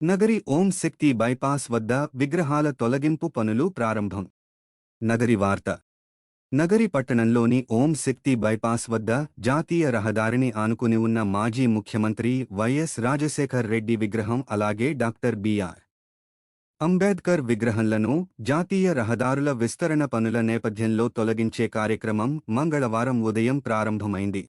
నగరి ఓం శక్తి bypass వద్ద విగ్రహాల తొలగింపు పనులు ప్రారంభం. నగరి వార్త. నగరి పట్టణంలోని ఓం శక్తి బైపాస్ వద్ద జాతీయ రహదారిని ఆనుకుని ఉన్న మాజీ ముఖ్యమంత్రి వైఎస్ రాజశేఖర్ రెడ్డి విగ్రహం అలాగే డాక్టర్ బిఆర్ అంబేద్కర్ విగ్రహంలను జాతీయ రహదారుల విస్తరణ పనుల నేపథ్యంలో తొలగించే కార్యక్రమం మంగళవారం ఉదయం ప్రారంభమైంది.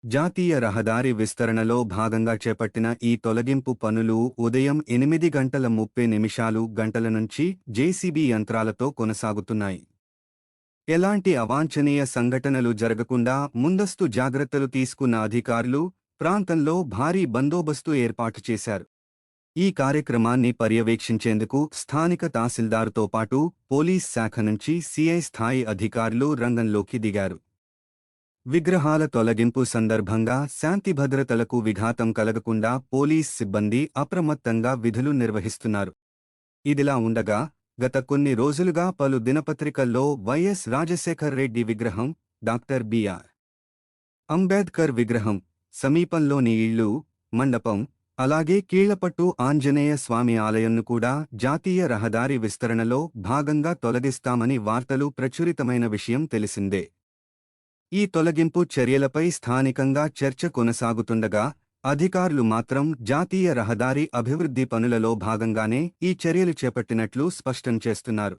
జాతీయ రహదారి విస్తరణలో భాగంగా చేపట్టిన ఈ తొలగింపు పనులు ఉదయం 8:30 గంటల నుంచి జేసీబీ యంత్రాలతో కొనసాగుతున్నాయి. ఎలాంటి అవాంఛనీయ సంఘటనలు జరగకుండా ముందస్తు జాగ్రత్తలు తీసుకున్న అధికారులు ప్రాంతంలో భారీ బందోబస్తు ఏర్పాటు చేశారు. ఈ కార్యక్రమాన్ని పర్యవేక్షించేందుకు స్థానిక తహసీల్దార్తో పాటు పోలీస్ శాఖ నుంచి సీఐ స్థాయి అధికారులు రంగంలోకి దిగారు. విగ్రహాల తొలగింపు సందర్భంగా శాంతి భద్రతలకు విఘాతం కలగకుండా పోలీస్ సిబ్బంది అప్రమత్తంగా విధులు నిర్వహిస్తున్నారు. ఇదిలా ఉండగా గత కొన్ని రోజులుగా పలు దినపత్రికల్లో వైఎస్ రాజశేఖర్ రెడ్డి విగ్రహం, డాక్టర్ బిఆర్ అంబేద్కర్ విగ్రహం, సమీపంలోని ఇళ్ళు, మండపం, అలాగే కీళ్లపట్టు ఆంజనేయ స్వామి ఆలయంను కూడా జాతీయ రహదారి విస్తరణలో భాగంగా తొలగిస్తామని వార్తలు ప్రచురితమైన విషయం తెలిసిందే. ఈ తొలగింపు చర్యలపై స్థానికంగా చర్చ కొనసాగుతుండగా అధికారులు మాత్రం జాతీయ రహదారి అభివృద్ధి పనులలో భాగంగానే ఈ చర్యలు చేపట్టినట్లు స్పష్టం చేస్తున్నారు.